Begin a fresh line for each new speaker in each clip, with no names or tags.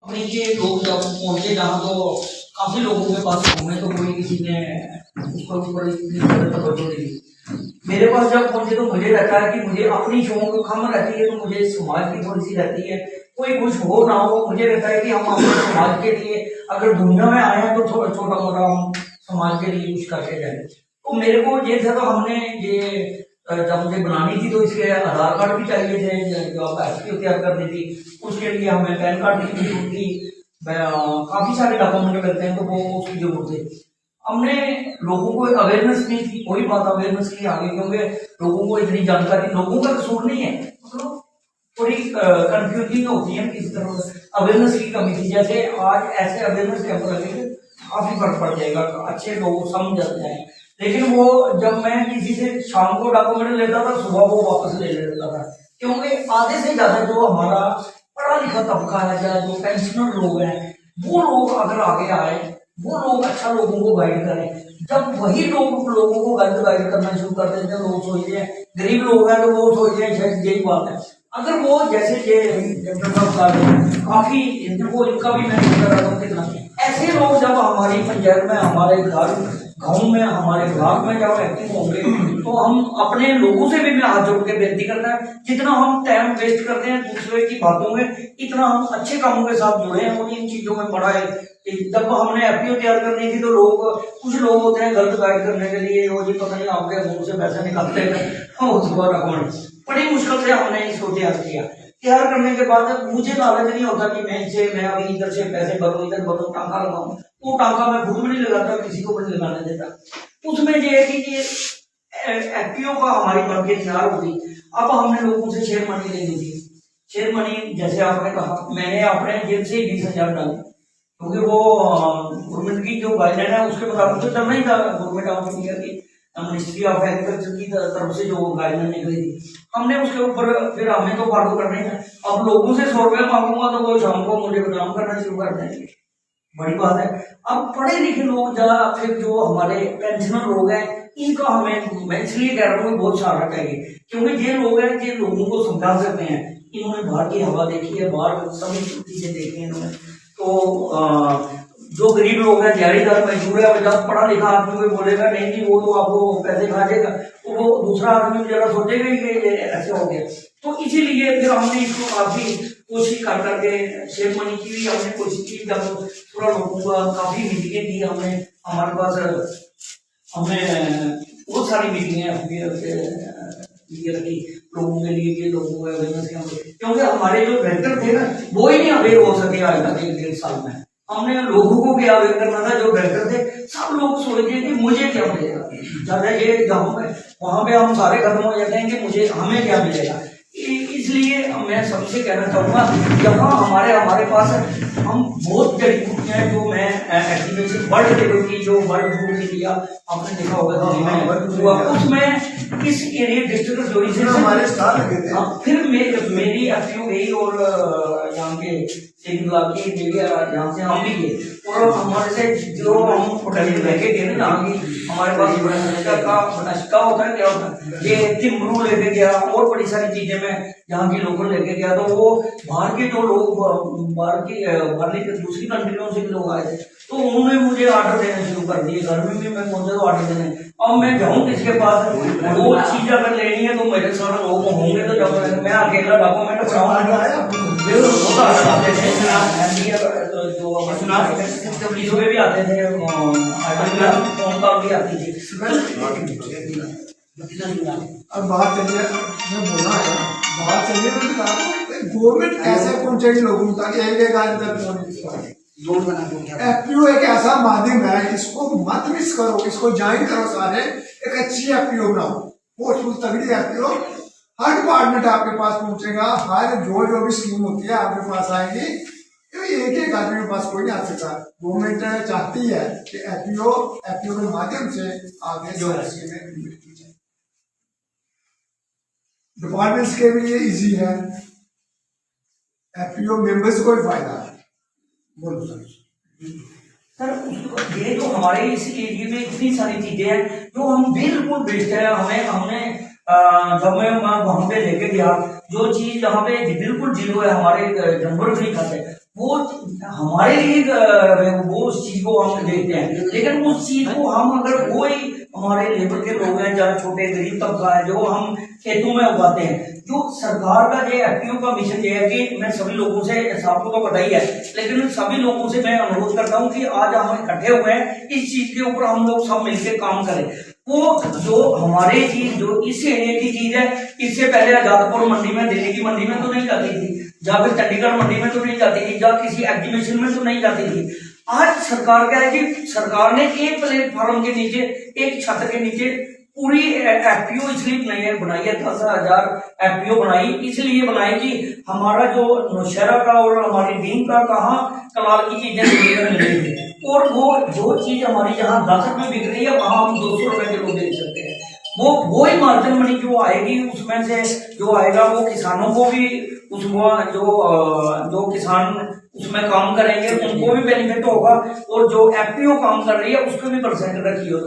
अपने ये लोग जब पहुंचे जहाँ तो काफी लोगों के पास घूमे तो कोई किसी ने उसको ऊपर इतनी ज्यादा तवज्जो नहीं दी। मेरे पास जब पहुंचे तो मुझे रहता है कि मुझे अपनी शौक कम रहती है तो मुझे समाज की थोड़ी सी रहती है। कोई कुछ हो ना हो मुझे रहता है कि हम अपने समाज के लिए अगर दुनिया में आए हैं तो थोड़ा छोटा मोटा हम समाज के लिए कुछ करके जाए। तो मेरे को ये था तो हमने ये जब मुझे बनानी थी तो इसके आधार कार्ड भी चाहिए थे जो आप एसपीओ तैयार करनी थी उसके लिए हमें पैन कार्ड की जरूरत थी। काफी सारे डॉक्यूमेंट लगते हैं तो वो उसकी जरूरत थी। हमने लोगों को अवेयरनेस नहीं थी कोई बात अवेयरनेस की आगे क्योंकि लोगों को इतनी जानकारी लोगों का कसूर नहीं है मतलब थोड़ी कंफ्यूजिंग होती है किसी तरह अवेयरनेस की कमी थी। जैसे आज ऐसे अवेयरनेस कैंप लगेंगे काफी फर्क पड़ जाएगा अच्छे लोग समझ जाते हैं। लेकिन वो जब मैं किसी से शाम को डॉक्यूमेंट लेता था सुबह वो वापस ले लेता था क्योंकि आधे से ज्यादा जो हमारा पढ़ा लिखा तबका है या जो पेंशनर लोग हैं वो लोग अगर आगे आए वो लोग अच्छा लोगों को गाइड करें। जब वही लोग लोगों को गलत गाइड करना शुरू कर देते हैं लोग सोचते हैं गरीब लोग हैं तो वो सोचते हैं शायद यही बात है। अगर वो जैसे ये काफी इनको इनका भी मैं कितना ऐसे लोग जब हमारी पंचायत में हमारे घर गाँव में हमारे ब्लॉक में जब एक्टिव होंगे तो हम अपने लोगों से भी मैं हाथ जोड़ के बेनती करता है जितना हम टाइम वेस्ट करते हैं दूसरे की बातों में इतना हम अच्छे कामों के साथ जुड़े हैं और इन चीजों में पढ़ा है। जब हमने एफपीओ तैयार करनी थी तो लोग कुछ लोग होते हैं गलत गाइड करने के लिए वो जी पता नहीं आपके मुंह से पैसे निकालते हैं उसको डॉक्यूमेंट बड़ी मुश्किल से हमने इसको तैयार किया। तैयार करने के बाद मुझे लालच नहीं होता कि मैं अभी इधर से पैसे भरूं इधर भरूं टांका लगाऊं वो टांका मैं खुद भी नहीं लगाता किसी को भी लगाने देता। उसमें ये है कि एफपीओ का हमारी बनके तैयार होगी। अब हमने लोगों से शेयर मनी लेनी थी। शेयर मनी जैसे आपने कहा मैंने अपने जेब से 20,000 डाले क्योंकि वो गवर्नमेंट की जो गाइडलाइन है उसके मुताबिक तो चलना ही था। गवर्नमेंट ऑफ इंडिया की मिनिस्ट्री ऑफ एग्रीकल्चर की तरफ से जो गाइडलाइन निकली थी हमने उसके ऊपर फिर हमें तो फॉलो करना ही है। अब लोगों से 100 रुपये मांगूंगा तो वो शाम को मुझे बदनाम करना शुरू कर देंगे बड़ी बात है। अब पढ़े लिखे लोग जरा फिर जो हमारे पेंशनर लोग हैं इनका हमें मैं इसलिए कह रहा हूँ बहुत सहारा चाहिए क्योंकि ये लोग हैं जो लोगों को समझा सकते हैं। इन्होंने बाहर की हवा देखी है बाहर सभी चीजें देखी है इन्होंने। तो जो गरीब लोग हैं दिहाड़ीदार मजदूर है जब पढ़ा लिखा आदमी कोई बोलेगा नहीं जी वो तो आपको पैसे खा जाएगा तो वो दूसरा आदमी जरा सोचेगा कि ये ऐसे हो गया। तो इसीलिए फिर हमने इसको काफी कोशिश कर करके शेयर मनी की भी हमने कोशिश की। जब थोड़ा लोगों का काफी मीटिंगें की हमने हमारे पास हमने बहुत सारी मीटिंगें ये रखी लोगों के लिए कि लोगों को अवेयरनेस क्योंकि हमारे जो डायरेक्टर थे ना वो ही नहीं अवेयर हो सके आज तक 1-1.5 साल में। हमने लोगों को क्या अवेयर करना था जो डायरेक्टर थे सब लोग सोचते कि मुझे क्या मिलेगा ज्यादा ये जहाँ पे वहां पे हम सारे खत्म हो जाते हैं कि मुझे हमें क्या मिलेगा। इसलिए मैं सबसे कहना चाहूंगा जहाँ हमारे पास हम बहुत जड़ी बूटियां जो मैं एग्जीबिशन वर्ल्ड लेवल की जो वर्ल्ड फूड इंडिया आपने देखा होगा उसमें इस एरिया डिस्ट्रिक्ट जोड़ी से हमारे फिर मेरी एफपीओ गई और यहाँ के यहाँ से हम भी गए और हमारे से जो हम लेके गए ना की हमारे पास बनस्का होता है क्या होता है ये तिमरू लेके गया और बड़ी सारी चीजें मैं यहाँ की लोगों लेके गया तो वो बाहर के जो लोग बाहर के दूसरी कंट्रियों से भी लोग आए थे तो उन्होंने मुझे ऑर्डर देना शुरू कर दिए। घर में भी मैं पहुंचा तो ऑर्डर देने अब मैं जाऊँ किसके पास वो चीज अगर लेनी है तो मेरे सारे लोग होंगे तो जब मैं अकेला डॉक्यूमेंट जो भी आते थे फोन कॉल भी आती थी।
अब बात चलिए मैं बोला है बात चलिए मैं बता रहा हूँ गवर्नमेंट कैसे पहुंचेगी लोगों तक एफपीओ एक ऐसा माध्यम है इसको मत मिस करो इसको ज्वाइन करो सारे एक अच्छी एफपीओ बनाओ पोस्टफुल तगड़ी एफपीओ हर डिपार्टमेंट आपके पास पहुंचेगा हर जो भी स्कीम होती है आपके पास आएगी। तो एक आदमी के पास कोई नहीं आ सकता। गवर्नमेंट चाहती है कि एफपीओ के माध्यम से आगे जो स्कीमें इम्प्लीमेंट की जाए। डिपार्टमेंट्स के लिए इजी है एफपीओ मेंबर्स को भी फायदा है। बोलो
सर ये जो हमारे इस एरिया में इतनी सारी चीजें हैं जो हम बिल्कुल बेस्ट है हमने जब मैं वहां पे लेके गया जो चीज जहाँ पे बिल्कुल जीरो है हमारे जानवर नहीं खाते वो हमारे लिए वो उस चीज को हम देखते हैं, लेकिन उस चीज को हम अगर कोई हमारे लेबर के लोग हैं, जहाँ छोटे गरीब तबका है जो हम खेतों में उगाते हैं, जो सरकार का ये एफपीओ का मिशन ये है कि मैं सभी लोगों से, आपको तो पता ही है, लेकिन सभी लोगों से मैं अनुरोध करता हूँ कि आज हम इकट्ठे हुए हैं, इस चीज के ऊपर हम लोग सब मिलकर काम करें। वो जो हमारे चीज जो इस एरिया की चीज है, इससे पहले आजादपुर मंडी में, दिल्ली की मंडी में तो नहीं जाती थी, या फिर चंडीगढ़ मंडी में तो नहीं जाती थी, या किसी एग्जीबिशन में तो नहीं जाती थी। आज सरकार क्या है कि सरकार ने एक प्लेटफॉर्म के नीचे, एक छत के नीचे पूरी एफपीओ इसलिए बनाई है 10,000 एफपीओ बनाई, इसलिए बनाई कि हमारा जो नौशहरा का और हमारी टीम का कहाँ कमाल की चीजें मिल रही है, और वो जो चीज हमारी यहाँ 10 रुपए बिक रही है वहां हम 200 रुपए किलो बेच सकते हैं। वो ही मार्जिन मनी जो आएगी उसमें से जो आएगा वो किसानों को भी, उसको जो किसान उसमें काम करेंगे उनको भी बेनिफिट होगा, और जो एफपीओ काम कर रही है उसको भी परसेंटेज रखी हो।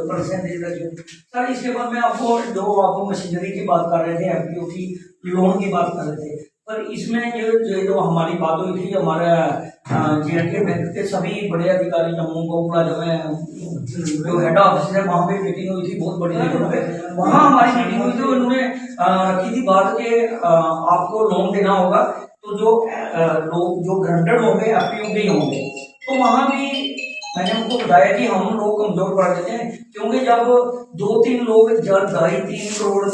सर इसके बाद मैं आपको मशीनरी की बात कर रहे थे, एफपीओ की लोन की बात कर रहे थे, पर इसमें जो हमारी बात हुई थी, हमारा जेएंडके बैंक के सभी बड़े अधिकारी जम्मू को जो हेड ऑफिस है वहाँ पे मीटिंग हुई थी, बहुत बड़ी मीटिंग पे वहाँ हमारी मीटिंग हुई थी। उन्होंने रखी थी बात के आपको लोन देना होगा तो जो लोग जो ग्रांटेड होंगे एफपीओ के होंगे, तो वहाँ भी मैंने उनको बताया कि हम लोग कमजोर पड़ जाते हैं, क्योंकि जब 2-3 लोग जब 2.5-3 करोड़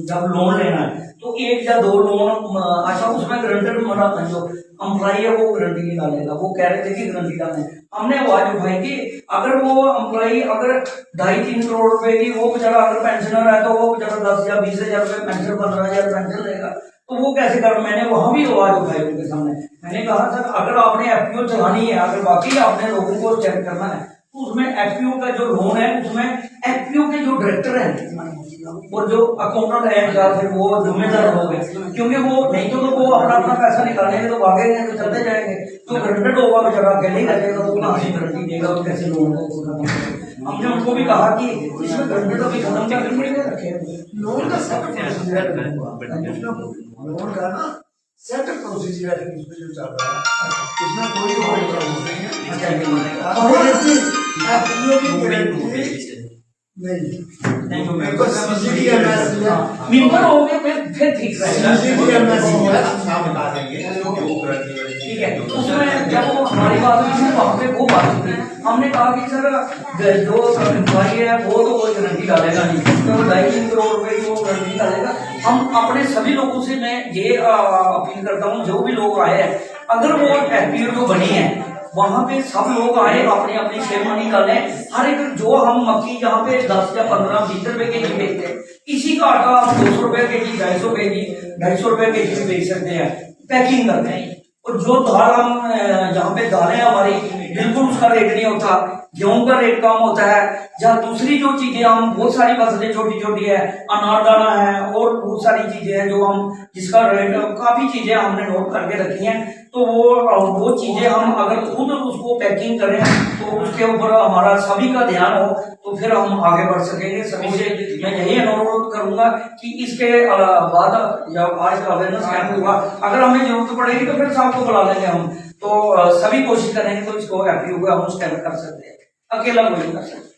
जब लोन लेना है तो 1 या 2 लोन, अच्छा उसमें गारंटर मना जो एम्प्लॉई है वो गारंटी नहीं डालेगा, वो कह रहे थे कि गारंटी डालना है। हमने आवाज उठाई कि अगर वो एम्प्लॉई अगर 2.5-3 करोड़ रुपए की, वो बेचारा अगर पेंशनर है तो वो बेचारा 10 या 20 हजार रुपये पेंशन, 15,000 पेंशन लेगा, तो वो कैसे कर। मैंने वहां भी आवाज उठाई उनके सामने, मैंने कहा सर अगर आपने एफपीओ चलानी है, अगर बाकी आपने लोगों को चेक करना है तो उसमें एफपीओ का जो लोन है उसमें एफपीओ के जो डायरेक्टर हैं और जो अकाउंटेंट है या फिर वो जिम्मेदार लोग हैं, क्योंकि वो नहीं तो वो अपना पैसा निकालेंगे तो भागेंगे तो चलते जाएंगे, तो गारंटेड होगा बेचारा अकेले ही रहेगा, तो कहाँ से गारंटी देगा और कैसे लोन होगा। हमने उनको भी कहा कि इसमें गारंटेड अभी खत्म क्या रखे
लोन का लोन का ना सेट प्रोसीजर है इसमें जो चल रहा है, इसमें कोई एफपीओ की गारंटी नहीं मेरे को मेंबर हो गए फिर ठीक रहेगा,
बता देंगे
ठीक है। उसमें जब वो हमारी बात हुई थी वहाँ पे वो बात हुई, हमने कहा कि सर जो एम्प्लॉई है वो तो कोई गारंटी डालेगा नहीं, तो 2.5-3 करोड़ रुपए की वो गारंटी डालेगा। हम अपने सभी लोगों से मैं ये अपील करता हूँ, जो भी लोग आए हैं अगर वो एफपीओ जो बनी है वहां पे सब लोग आए अपनी अपनी शेयर मनी निकालें, हर एक जो हम मक्की यहाँ पे 10 या 15-20 रुपए के जी बेचते हैं, इसी का आटा आप 200 रुपए के जी, 250 रुपए के जी बेच सकते हैं, पैकिंग करते हैं। और जो दाल हम यहाँ पे दालें हमारी बिल्कुल उसका रेट नहीं होता, गेहूं का रेट कम होता है, जहाँ दूसरी जो चीजें हम बहुत सारी फसलें छोटी छोटी है, अनारदाना है और बहुत सारी चीजें हैं जो हम जिसका रेट काफी चीजें हमने नोट करके रखी हैं, तो वो चीजें हम अगर खुद उसको पैकिंग करें तो उसके ऊपर हमारा सभी का ध्यान हो तो फिर हम आगे बढ़ सकेंगे। सभी से मैं यही अनुरोध करूंगा कि इसके बाद जब आज का अवेयरनेस कैंप हुआ अगर हमें जरूरत पड़ेगी तो फिर सबको बुला लेंगे हम, तो सभी कोशिश करेंगे तो इसको एफपीओ को हम स्टैंड कर सकते हैं, अकेला कोई नहीं कर सकते।